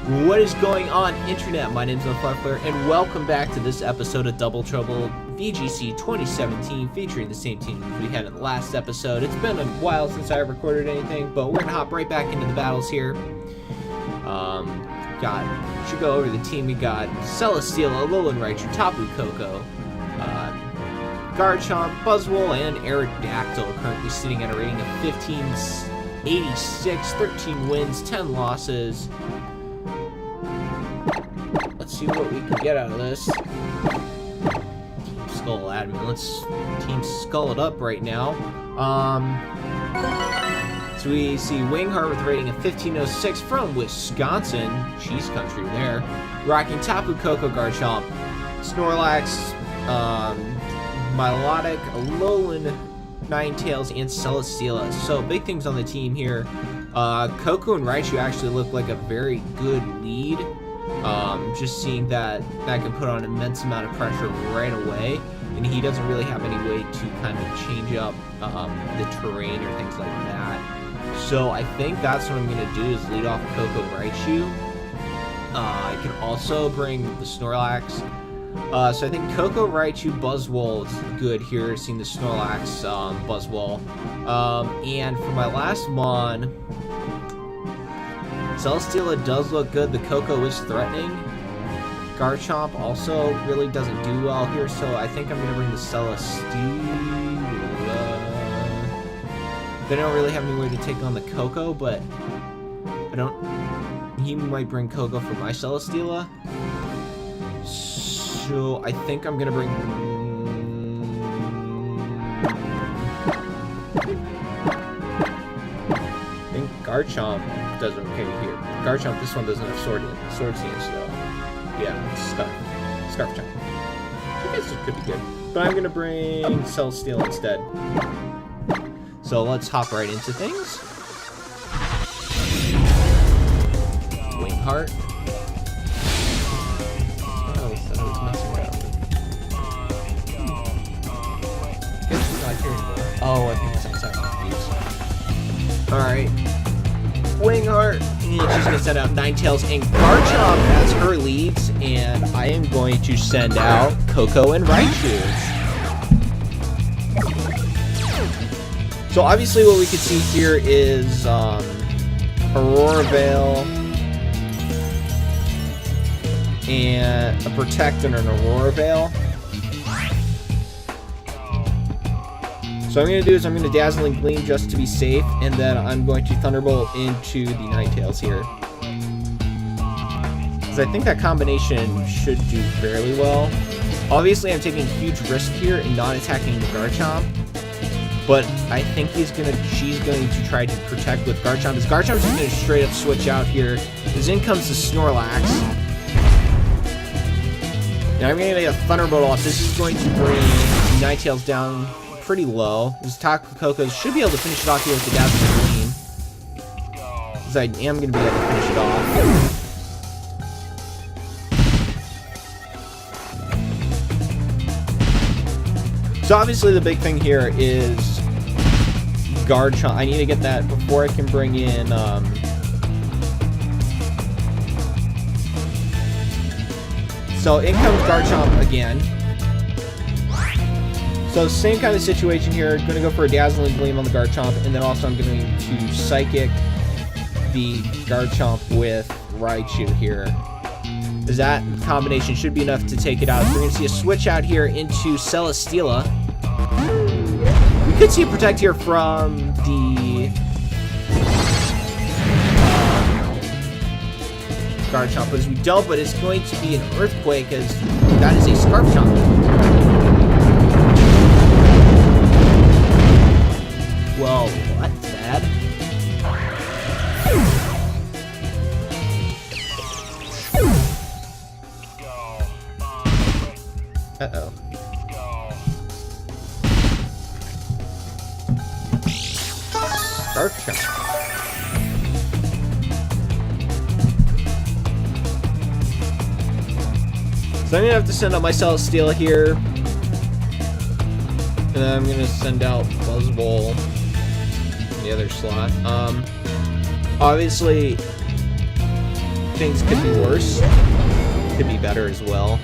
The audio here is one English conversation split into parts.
What is going on, Internet? My name's Unfleffler, and welcome back to this episode of Double Trouble VGC 2017, featuring the same team we had in the last episode. It's been a while since I recorded anything, but we're gonna hop right back into the battles here. Should go over the team. We got Celesteela, Alolan Raichu, Tapu Koko, Garchomp, Buzzwole, and Aerodactyl, currently sitting at a rating of 1586, 13 wins, 10 losses. Let's see what we can get out of this. Team Skull Admin. Let's Team Skull it up right now. So we see Wingheart with a rating of 1506 from Wisconsin. Cheese country there. Rocking Tapu Koko, Garchomp, Snorlax, Milotic, Alolan, Ninetales, and Celesteela. So big things on the team here. Koko and Raichu actually look like a very good lead. Just seeing that can put on an immense amount of pressure right away, and he doesn't really have any way to kind of change up the terrain or things like that. So I think that's what I'm going to do, is lead off Koko Raichu. I can also bring the Snorlax. So I think Koko Raichu Buzzwole is good here, seeing the Snorlax Buzzwole. And for my last Mon, Celesteela does look good. The Koko is threatening. Garchomp also really doesn't do well here, so I think I'm going to bring the Celesteela. They don't really have any way to take on the Koko, but he might bring Koko for my Celesteela. So I think I'm going to bring... I think Garchomp does okay here. Garchomp, this one doesn't have Sword Stance, though. Yeah, it's Scarf Chomp. I guess it could be good. But I'm going to bring Celesteela instead. So let's hop right into things. Wingheart. Oh, I thought I was messing around. Guess he's not here anymore. Oh, I think it's outside my views. Alright. Wingheart. And she's going to send out Ninetales and Garchomp as her leads. And I am going to send out Koko and Raichu. So obviously what we can see here is Aurora Veil and a Protect and an Aurora Veil. So what I'm going to do is I'm going to Dazzling Gleam just to be safe, and then I'm going to Thunderbolt into the Ninetales here. Because I think that combination should do fairly well. Obviously I'm taking a huge risk here in not attacking the Garchomp. But I think she's going to try to protect with Garchomp. As Garchomp's just going to straight up switch out here. As in comes the Snorlax. Now I'm going to get a Thunderbolt off. This is going to bring Ninetales down pretty low. This Tapu Koko should be able to finish it off here with the Dazzling Gleam. Because I am going to be able to finish it off. So obviously the big thing here is Garchomp. I need to get that before I can bring in so in comes Garchomp again. So same kind of situation here. Going to go for a Dazzling Gleam on the Garchomp, and then also I'm going to Psychic the Garchomp with Raichu here. As that combination should be enough to take it out. We're going to see a switch out here into Celesteela. We could see a Protect here from the Garchomp, but as we don't, but it's going to be an Earthquake, as that is a Scarf Chomp. Well, what, Dad? Uh-oh. Scarf Chomp. So I'm going to have to send out my Celesteela here. And then I'm going to send out Buzzwole in the other slot. Obviously, things could be worse. Could be better as well.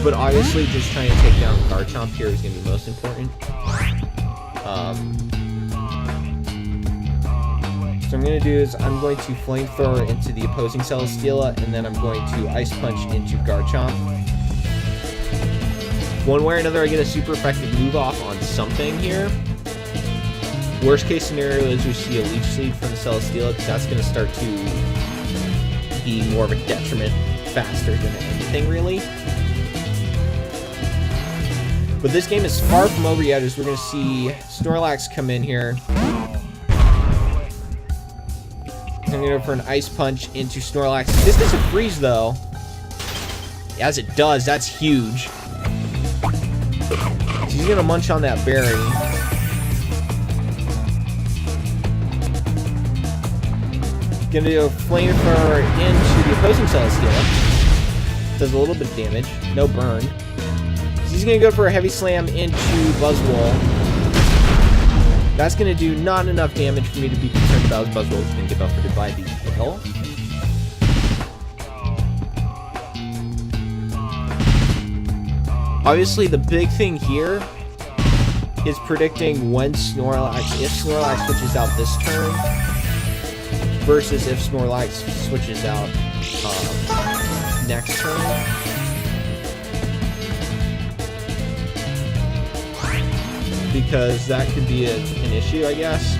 But obviously just trying to take down Garchomp here is going to be most important. So I'm going to do is I'm going to Flamethrower into the opposing Celesteela, and then I'm going to Ice Punch into Garchomp. One way or another, I get a super effective move off on something here. Worst case scenario is we see a Leech Seed from the Celesteela, because that's going to start to be more of a detriment faster than anything, really. But this game is far from over yet, as we're going to see Snorlax come in here. I'm going to go for an Ice Punch into Snorlax. This doesn't freeze, though. As it does, that's huge. He's going to munch on that berry. Going to do a Flamethrower into the opposing Celesteela. Does a little bit of damage. No burn. He's going to go for a Heavy Slam into Buzzwole. That's going to do not enough damage for me to be concerned about. Buzzwole's going to get buffeted by the hill. Obviously, the big thing here is predicting when Snorlax, if Snorlax switches out this turn, versus if Snorlax switches out next turn. Because that could be an issue, I guess.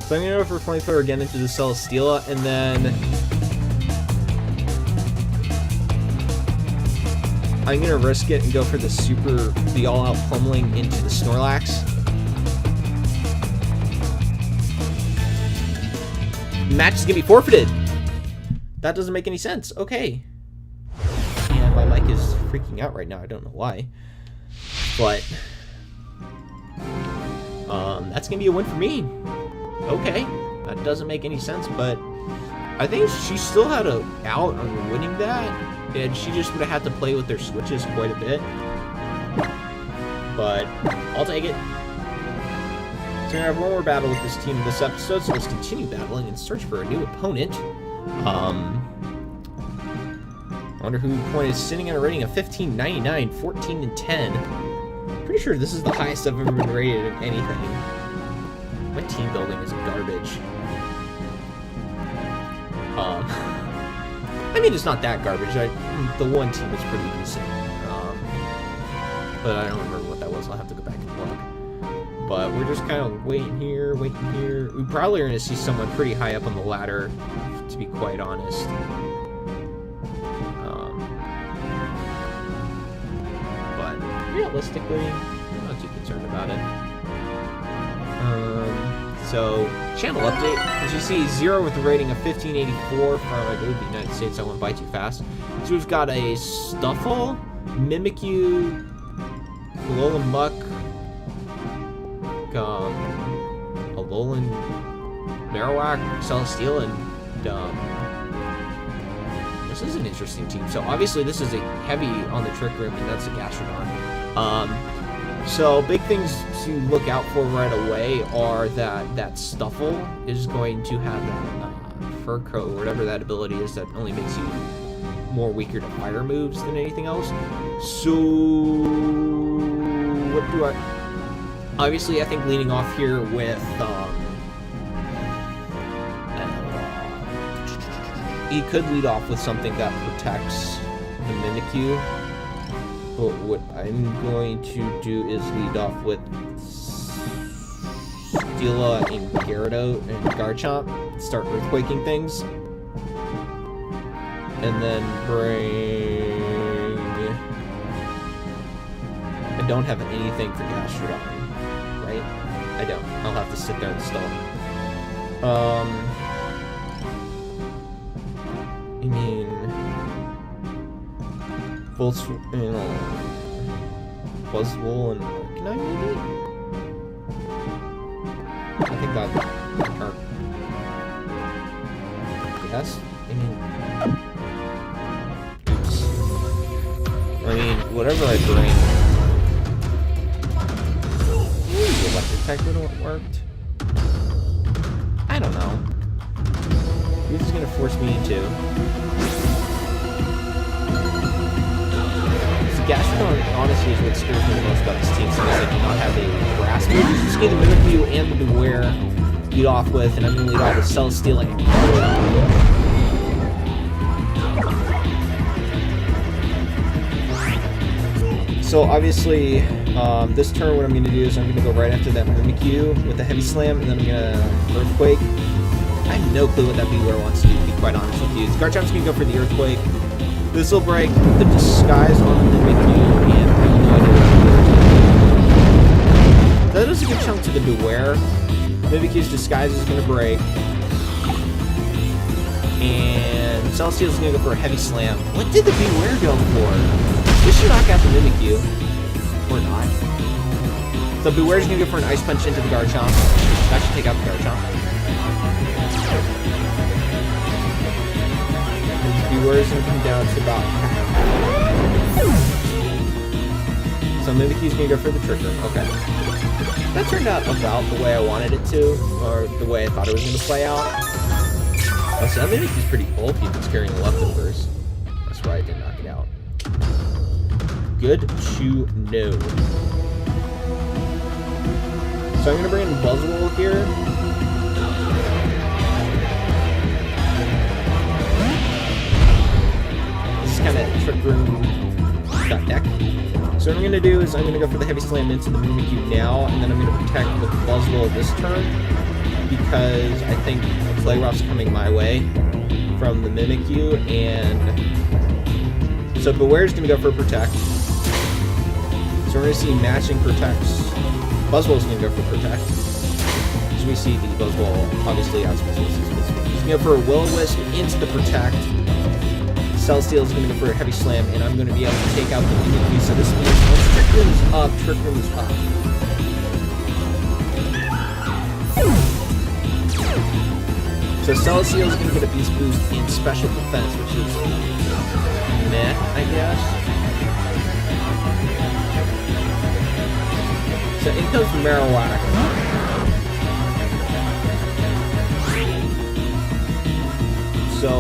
So I'm going to go for Flamethrower again into the Celesteela, and then I'm going to risk it and go for the all-out pummeling into the Snorlax. Match is gonna be forfeited. That doesn't make any sense. Okay. Yeah, my mic is freaking out right now. I don't know why. But that's gonna be a win for me. Okay. That doesn't make any sense, but I think she still had a out on winning that, and she just would have had to play with their switches quite a bit. But I'll take it. So we're going to have one more battle with this team in this episode, so let's continue battling and search for a new opponent. I wonder who the opponent is, sitting at a rating of 1599, 14 and 10. Pretty sure this is the highest I've ever been rated in anything. My team building is garbage. I mean, it's not that garbage. The one team is pretty decent. But I don't remember what that was. I'll have to go back and look. But we're just kind of waiting here. We probably are going to see someone pretty high up on the ladder, to be quite honest. But realistically, I'm not too concerned about it. So, channel update. As you see, 0 with a rating of 1584 from, I believe, the United States. I went by too fast. So we've got a Stuffle, Mimikyu, Alolan Muck, Alolan Marowak, Celesteela, and this is an interesting team. So obviously this is a heavy on the Trick Room, and that's a Gastrodon. So big things to look out for right away are that Stuffle is going to have that Fur Coat, or whatever that ability is that only makes you more weaker to fire moves than anything else. So what do I... Obviously, I think leading off here with, he could lead off with something that protects the Mimikyu, but what I'm going to do is lead off with Steela and Gyarados and Garchomp, start earthquaking things, and then bring... I don't have anything for Gastrodon. I don't. I'll have to sit there and stall. I mean, Buzzwole and Arcanine, maybe? I think that. Yes. Oops. I mean, whatever I bring. Ooh, electric tech would have worked. I don't know. This is gonna force me into. So Gastrodon honestly is what scares me the most about this team, since I do not have a grass move. Just get the Mimikyu and the Beware lead off with, and I'm gonna lead off with Celesteela and So obviously, this turn what I'm going to do is I'm going to go right after that Mimikyu with a Heavy Slam, and then I'm going to Earthquake. I have no clue what that Beware wants to do, to be quite honest with you. Garchomp's going to go for the Earthquake. This will break the Disguise on the Mimikyu, and I have no idea what that does a good chunk to the Beware. Mimikyu's Disguise is going to break. And Celesteela's going to go for a Heavy Slam. What did the Beware go for? This should knock out the Mimikyu. Or not. So Beware's gonna go for an Ice Punch into the Garchomp. That should take out the Garchomp. Beware's gonna come down to about half. So Mimikyu's gonna go for the Trick Room. Okay. That turned out about the way I wanted it to, or the way I thought it was gonna play out. Oh, so that Mimikyu's pretty bulky if it's carrying leftovers. That's why I did knock it out. Good to know. So I'm going to bring in Buzzwole here. This is kind of Trick Room deck. So what I'm going to do is I'm going to go for the Heavy Slam into the Mimikyu now, and then I'm going to protect with Buzzwole this turn, because I think the Play Rough's coming my way from the Mimikyu, and so Beware's going to go for Protect. So we're going to see matching Protects. Buzzwole's going to go for Protect. So we see the Buzzwole obviously outspeeds. He's going to go for a Will-O-Wisp into the Protect. Celesteela's going to go for a Heavy Slam, and I'm going to be able to take out the Mimikyu. So this means once Trick Room is up, Trick Room is up. So Celesteela's going to get a Beast Boost in Special Defense, which is meh, I guess. So in comes Marowak. So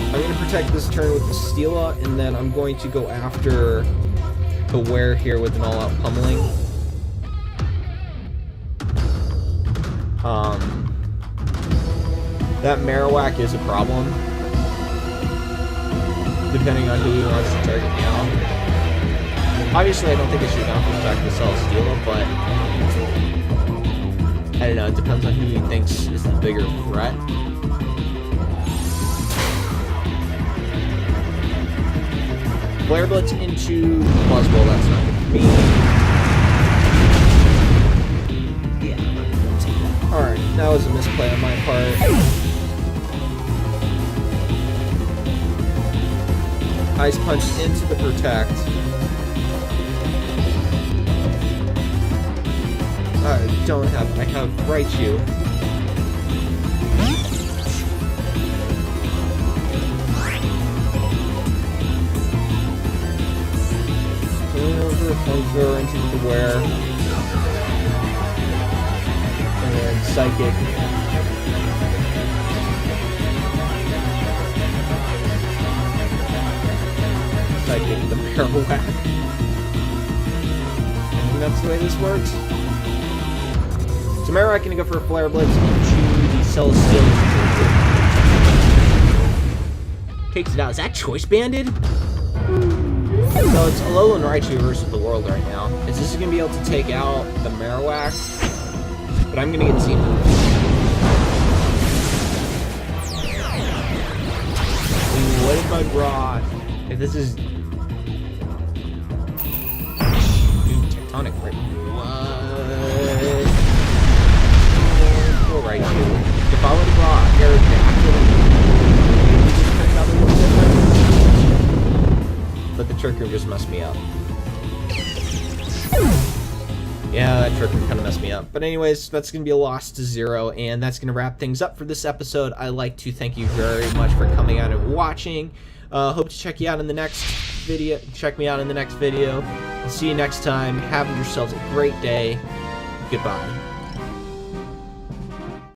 I'm going to protect this turn with the Steela, and then I'm going to go after Beware here with an all-out pummeling. That Marowak is a problem, depending on who he wants to target now. Obviously, I don't think I should have gone for back to Celesteela, but I don't know, it depends on who he thinks is the bigger threat. Flare Blitz into Buzzwole, that's not good for me. Yeah, I'm not gonna take that. Alright, that was a misplay on my part. Ice Punch into the Protect. I have Raichu. Going over Flamethrower into the Beware. And then Psychic. Psychic the Marowak. I think that's the way this works. So Marowak gonna go for a Flare Blitz into the Celesteela. Takes it out. Is that Choice Banded? So it's Alolan Raichu versus the world right now. Is this gonna be able to take out the Marowak? But I'm gonna get Z move. What if I brought... If this is... Dude, Tectonic Rip. Raichu. If I would have brought Aerodactyl, but the Trick Room just messed me up. Yeah, that trick kind of messed me up. But anyways, that's going to be a loss to 0, and that's going to wrap things up for this episode. I'd like to thank you very much for coming out and watching. Hope to check you out in the next video. Check me out in the next video. I'll see you next time. Have yourselves a great day. Goodbye.